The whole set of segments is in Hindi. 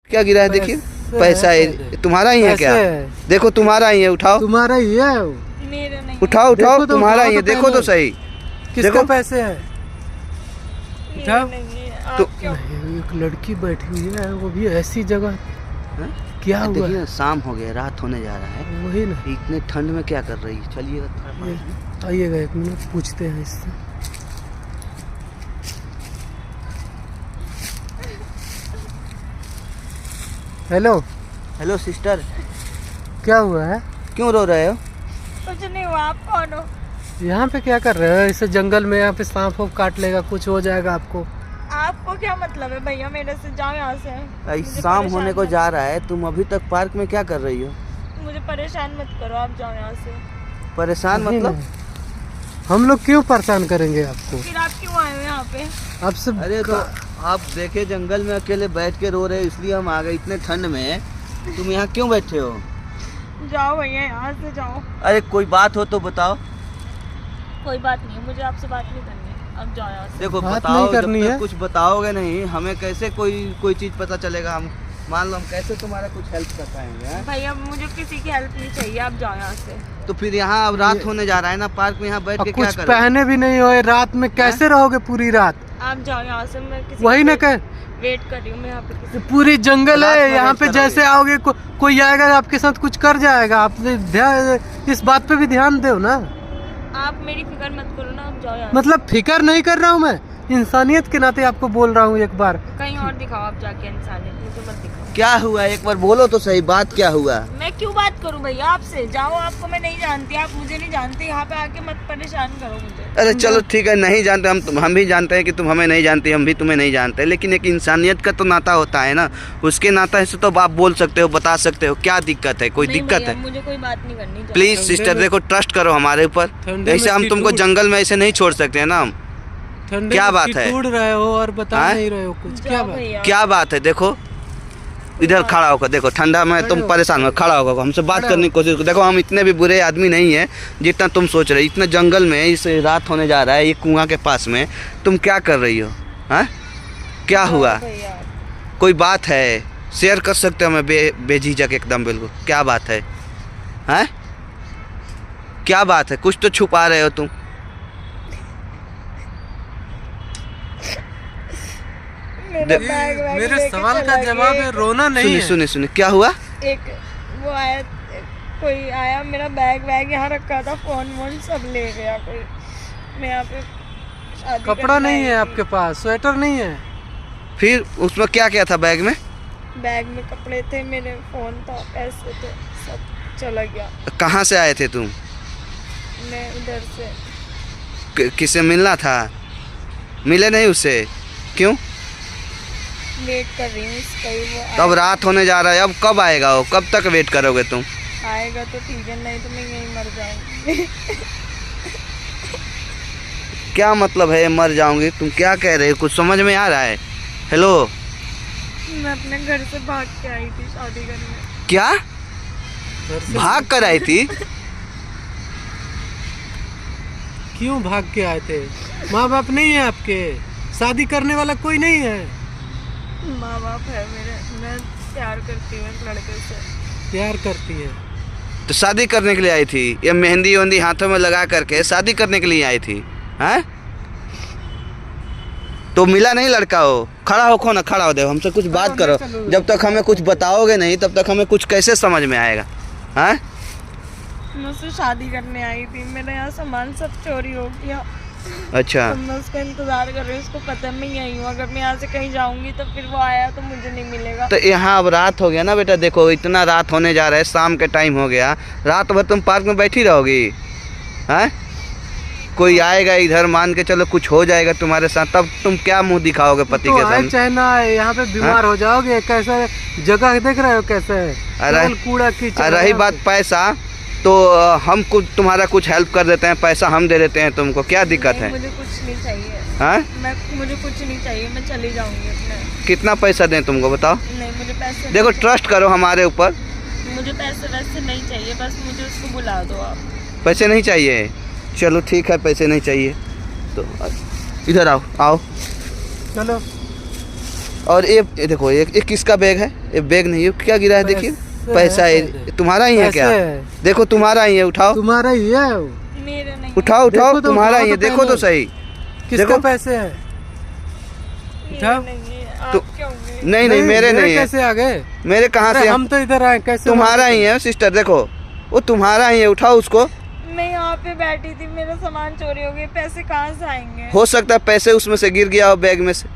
क्या गिरा है देखिए, पैसा है तुम्हारा ही है क्या? देखो तुम्हारा ही है, उठाओ। तुम्हारा ही है वो। मेरे नहीं। उठाओ उठाओ, तुम्हारा ही है, देखो तो सही। किसके पैसे है? मेरे नहीं है। तो आप क्यों? एक लड़की बैठी हुई है, वो भी ऐसी जगह। क्या हुआ? देखिए शाम हो गया, रात होने जा रहा है, वही ना। इतने ठंड में क्या कर रही है? चलिएगा थोड़ा पास में। आइएगा, एक मिनट पूछते हैं इससे। हेलो हेलो सिस्टर, क्या हुआ है? क्यों रो रहे हो? कुछ नहीं हुआ। आप कौन हो? यहाँ पे क्या कर रहे हो? इसे जंगल में यहाँ पे सांप वाप काट लेगा, कुछ हो जाएगा आपको। आपको क्या मतलब है भैया मेरे से? जाओ यहाँ से। मुझे शाम परेशान होने को मत- जा रहा है, तुम अभी तक पार्क में क्या कर रही हो? मुझे परेशान मत करो, आप जाओ यहाँ से। परेशान नहीं, मतलब? नहीं। हम लोग क्यों परेशान करेंगे आपको? फिर आप क्यों आए हो यहाँ पे? आपसे अरे तो आप देखे जंगल में अकेले बैठ के रो रहे हो, इसलिए हम आ गए इतने ठंड में। तुम यहाँ क्यों बैठे हो? जाओ भैया यहाँ से जाओ। अरे कोई बात हो तो बताओ। कोई बात नहीं है, मुझे आपसे बात नहीं करनी है। अब जाओ यहाँ से। देखो बात बताओ, नहीं करनी जब तक है। कुछ बताओगे नहीं हमें कैसे कोई चीज पता चलेगा? हम मान लो हम कैसे तुम्हारा कुछ हेल्प कर पाएंगे हैं? भैया मुझे किसी की हेल्प नहीं चाहिए, आप जाओ यहाँ से। तो फिर यहाँ अब रात होने जा रहा है ना, पार्क में यहाँ बैठ के क्या कुछ करोगे? पहने भी नहीं हो, रात में कैसे रहोगे पूरी रात? आप जाओ यहाँ से। मैं किसी वही ना कह, वेट कर रही हूँ मैं यहाँ पे किसी। पूरी जंगल रात है में यहाँ वेट पे। करोगे? जैसे आओगे कोई आएगा आपके साथ कुछ कर जाएगा। आप ध्यान, इस बात पे भी ध्यान दो ना। आप मेरी फिक्र मत करो ना, आप जाओ यहाँ मतलब फिकर नहीं कर रहा हूँ मैं, इंसानियत के नाते आपको बोल रहा हूँ एक बार। से। कहीं और दिखाओ आप जाके इंसानियत, मुझे मत दिखाओ। क्या हुआ एक बार बोलो तो सही, बात क्या हुआ? मैं क्यों बात करूं भैया आपसे? जाओ, आपको मैं नहीं जानती, आप मुझे नहीं जानते। यहाँ पे आके मत परेशान करो मुझे। अरे चलो ठीक है, नहीं जानते हम भी जानते हैं कि तुम हमें नहीं जानती, हम भी तुम्हें नहीं जानते, लेकिन एक इंसानियत का तो नाता होता है ना, उसके नाता से तो आप बोल सकते हो, बता सकते हो। क्या दिक्कत है? कोई नहीं दिक्कत भैया, है? मुझे कोई बात नहीं करनी। जाओ। प्लीज सिस्टर देखो, ट्रस्ट करो हमारे ऊपर। ठंडे ऐसे में हम तुमको टिटूर- जंगल में ऐसे नहीं छोड़ सकते हैं ना हम। ठंडे क्या में बात है? ढूंढ रहे हो और बता हाँ? नहीं रहे हो कुछ। क्या जाओ बात? भैया। क्या बात है? देखो इधर खड़ा होकर देखो, ठंडा में तुम परेशान हो, खड़ा होकर हमसे बात करने की कोशिश करो। देखो हम इतने भी बुरे आदमी नहीं है जितना तुम सोच रहे हो। इतने जंगल में इस रात होने जा रहा है, ये कुआं के पास में तुम क्या कर रही हो? हाँ क्या जाओ हुआ? भैया। कोई बात है? शेयर कर सकते हो हमें बेझिझक एकदम, बिल्कुल। क्या बात है? हैं? क्या बात है? कुछ तो छुपा रहे हो तुम। मेरे बैग वैग मेरे लेके सवाल का चला जवाब गया। है, रोना नहीं सुनिए है। सुनिए सुनिए, क्या हुआ? एक वो आया, कोई आया, मेरा बैग वैग यहाँ रखा था, फोन वोन सब ले गया कोई। मैं यहाँ पे शादी कपड़ा करने नहीं आई है थी। आपके पास, स्वेटर नहीं है? फिर उसमें क्या क्या था बैग में? बैग में कपड़े थे, मेरे फोन था, पैसे थे, सब चला गया। कहाँ से आए थे तुम? मैं उधर से किससे मिलना था? मिले नहीं उससे? क्यों? वेट कर रही हूँ उसका ही। वो तो अब रात होने जा रहा है, अब कब आएगा वो? कब तक वेट करोगे तुम? आएगा तो ठीक है, नहीं तो मैं यहीं मर जाऊंगी। क्या मतलब है मर जाऊंगी? तुम क्या कह रहे हो? कुछ समझ में आ रहा है? हेलो, मैं अपने घर से भाग के आई थी शादी करने। क्या घर से भाग कर आई थी? क्यों भाग के आए थे? माँ बाप नहीं है आपके? शादी करने वाला कोई नहीं है? माँ बाप है मेरे, मैं प्यार करती हूँ एक लड़के से। प्यार करती है? तो शादी करने के लिए आई थी? ये मेहंदी वेहंदी हाथों में लगा करके शादी करने के लिए आई थी? हैं? तो मिला नहीं लड़का? हो खड़ा हो, खो ना, खड़ा हो, देखो हमसे कुछ बात करो। जब तक हमें कुछ बताओगे नहीं तब तक हमें कुछ कैसे समझ में आएगा? हैं? मैं उससे शादी करने आई थी, मेरा यहाँ सामान सब चोरी हो गया। अच्छा, तो मैं उसका इंतजार कर रही हूँ, उसको पता मैं यही हूँ। अगर मैं यहाँ से कहीं जाऊंगी तो फिर वो आया तो मुझे नहीं मिलेगा। तो यहाँ अब रात हो गया ना बेटा, देखो इतना रात होने जा रहा है, शाम के टाइम हो गया, रात भर तुम पार्क में बैठी रहोगी? हैं? कोई आएगा इधर, मान के चलो कुछ हो जाएगा तुम्हारे साथ, तब तुम क्या मुंह दिखाओगे पति तो के आए सामने? चाहे ना आए, यहाँ पे बीमार हो जाओगे। कैसा जगह देख रहे हो कैसे है? अरे- केवल कूड़ा कीचड़ है रही यहाँ बात पे। पैसा, तो हम कुछ तुम्हारा कुछ हेल्प कर देते हैं, पैसा हम दे देते हैं तुमको, क्या दिक्कत नहीं, है? मुझे कुछ नहीं चाहिए। हाँ? मुझे कुछ नहीं चाहिए, मैं चली जाऊंगी अपने। कितना पैसा दें तुमको बताओ? नहीं, मुझे पैसे देखो नहीं ट्रस्ट करो हमारे ऊपर। चाहिए। मुझे पैसे वैसे नहीं चाहिए, बस मुझे उसको बुला दो आप। पैसे नहीं चाहिए? चलो ठीक है, पैसे नहीं चाहिए तो इधर आओ, आओ चलो और ये देखो, ये किसका बैग है? ये बैग नहीं है, क्या गिरा है देखिए, पैसा है। तुम्हारा ही है क्या? पैसे है। देखो तुम्हारा ही है, उठाओ तुम्हारा ही है वो। मेरे नहीं उठाओ उठाओ, देखो तो, तुम्हारा उठाओ ही है, तो देखो तो पहले। सही। किसके देखो। पैसे है? मेरे उठाओ। नहीं है, तो- आपके होंगे। नहीं मेरे नहीं है। कैसे आ गए? मेरे कहाँ से? हम तो इधर आए, कैसे? तुम्हारा ही है सिस्टर, देखो वो तुम्हारा ही है, उठाओ उसको। मैं यहाँ पे बैठी थी, मेरा सामान चोरी हो गया, पैसे कहाँ से आएंगे? हो सकता है पैसे उसमें से गिर गया हो, बैग में से।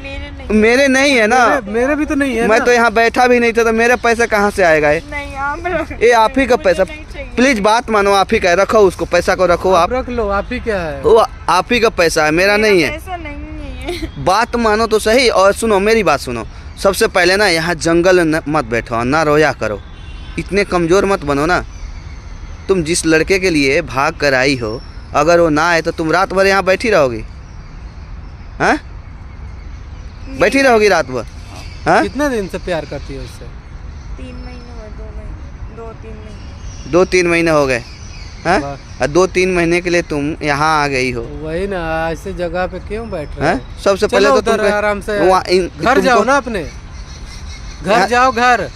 मेरे नहीं। मेरे नहीं है ना, मेरे भी तो नहीं है मैं ना। तो यहाँ बैठा भी नहीं था, तो मेरे पैसा कहाँ से आएगा? ये नहीं, आप रख। ये आप ही का मुझे पैसा, नहीं चाहिए। प्लीज बात मानो, आप ही का है, रखो उसको, पैसा को रखो आप आप। रख लो, आप ही क्या है? वो आप ही का पैसा है, मेरा नहीं है। पैसा नहीं है। बात मानो तो सही, और सुनो मेरी बात सुनो। सबसे पहले ना यहाँ जंगल में मत बैठो, ना रोया करो, इतने कमज़ोर मत बनो ना। तुम जिस लड़के के लिए भाग कर आई हो, अगर वो ना आए तो तुम रात भर यहाँ बैठी रहोगी? हाँ, बैठी रहोगी रात भर? हाँ, कितने दिन से प्यार करती है उससे? 3 महीने हुए, 2 महीने, 2-3 महीने। 2-3 महीने हो गए। हाँ, वाह। और 2-3 महीने के लिए तुम यहाँ आ गई हो। वही ना, ऐसे जगह पे क्यों बैठ रहे हाँ, हो? सबसे पहले चलो तो तुम उधर आराम से घर तुमको जाओ ना अपने, घर जाओ, घर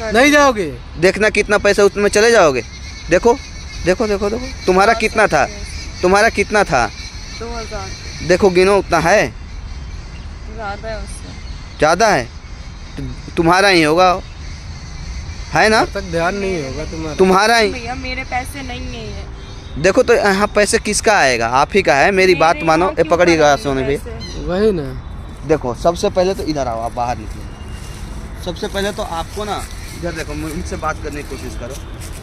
नहीं जाओगे? देखना कितना पैसा उसमें चले जाओगे। देखो देखो देखो देखो, तुम्हारा कितना था, तुम्हारा कितना था? 2000 देखो गिनो, उतना है? ज़्यादा है उससे। ज़्यादा है तो तुम्हारा ही होगा, है ना? तब तक ध्यान नहीं होगा तुम्हारा। तुम्हारा ही। भैया मेरे पैसे नहीं है ये। देखो तो यहाँ पैसे किसका आएगा? आप ही का है, मेरी बात मेरे मानो। यहाँ ये क्यों पकड़िएगा आएंगे सोने भी। पैसे? वही ना, देखो सबसे पहले तो इधर आओ, आप बाहर निकलो। सबसे पहले तो आपको ना इधर देखो, मुझसे बात करने की कोशिश करो।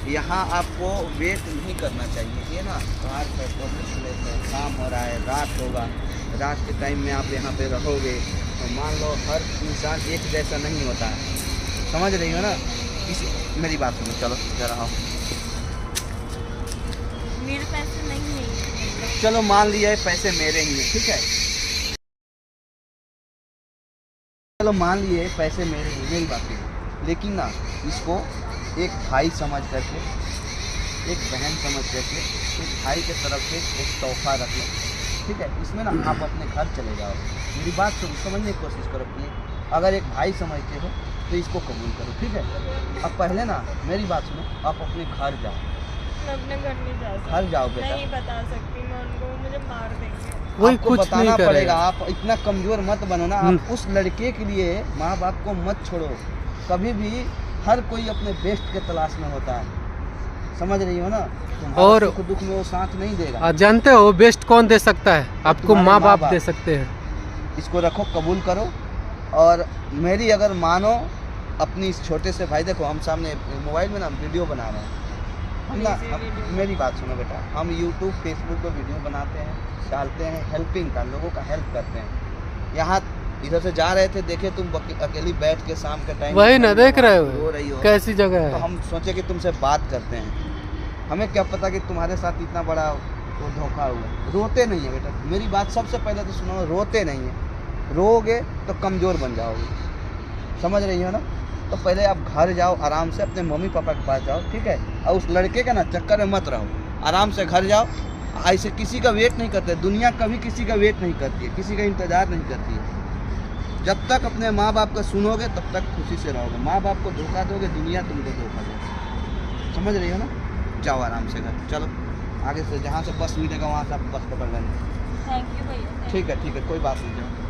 यहाँ आपको वेट नहीं करना चाहिए, ये ना बाहर है, पब्लिक प्लेस है, काम हो रहा है, रात होगा, रात के टाइम में आप यहाँ पे रहोगे तो मान लो हर इंसान एक जैसा नहीं होता है, समझ रही हो ना? मेरी बात सुनो, चलो जरा आओ। मेरे पैसे नहीं है। चलो मान लिया है पैसे मेरे ही हैं, ठीक है? चलो मान लिए पैसे मेरे ही, मेरी बात सुनो। लेकिन ना इसको एक भाई समझ करके, एक बहन समझ करके, एक भाई के तरफ से एक तोहफा रख लो, ठीक है? इसमें ना आप अपने घर चले जाओ। मेरी बात समझने की कोशिश करो प्लीज। अगर एक भाई समझते हो तो इसको कबूल करो, ठीक है? अब पहले ना मेरी बात सुनो, आप अपने घर जाओ। मैं अपने घर नहीं जा सकती। घर जाओ बेटा। नहीं बता सकती मैं उनको, वो मुझे मार देंगे। वही आपको कुछ बताना नहीं पड़ेगा, करेगा। आप इतना कमजोर मत बनो ना। आप उस लड़के के लिए माँ बाप को मत छोड़ो कभी भी। हर कोई अपने बेस्ट के तलाश में होता है, समझ रही हो ना? और सुख दुख में वो साथ नहीं देगा। आप जानते हो बेस्ट कौन दे सकता है? आपको तुम्हारे माँ माँ बाप बाप। दे सकते हैं। इसको रखो, कबूल करो। और मेरी अगर मानो अपनी इस छोटे से भाई, देखो हम सामने मोबाइल में ना वीडियो बना रहे हैं हम ना। मेरी बात सुनो बेटा, हम यूट्यूब फेसबुक पर वीडियो बनाते हैं, डालते हैं, हेल्पिंग का, लोगों का हेल्प करते हैं। यहाँ इधर से जा रहे थे, देखे तुम अकेली बैठ के शाम के टाइम वही ना, देख रहे रो हो रही हो, कैसी जगह तो है। हम सोचे कि तुमसे बात करते हैं। हमें क्या पता कि तुम्हारे साथ इतना बड़ा वो धोखा हुआ। रोते नहीं है बेटा, मेरी बात सबसे पहले तो सुनो, रोते नहीं है। रोओगे तो कमज़ोर बन जाओगे, समझ रही हो ना? तो पहले आप घर जाओ, आराम से अपने मम्मी पापा के पास जाओ, ठीक है? और उस लड़के का ना चक्कर में मत रहो, आराम से घर जाओ। ऐसे किसी का वेट नहीं करते, दुनिया कभी किसी का वेट नहीं करती है, किसी का इंतज़ार नहीं करती है। जब तक अपने माँ बाप का सुनोगे तब तक खुशी से रहोगे। माँ बाप को धोखा दोगे, दुनिया तुमको धोखा देगी, समझ रही हो ना? जाओ आराम से घर, चलो आगे से जहाँ से बस मिलेगा वहाँ से आप बस पकड़ लेना। थैंक यू भैया। ठीक है कोई बात नहीं, जाओ।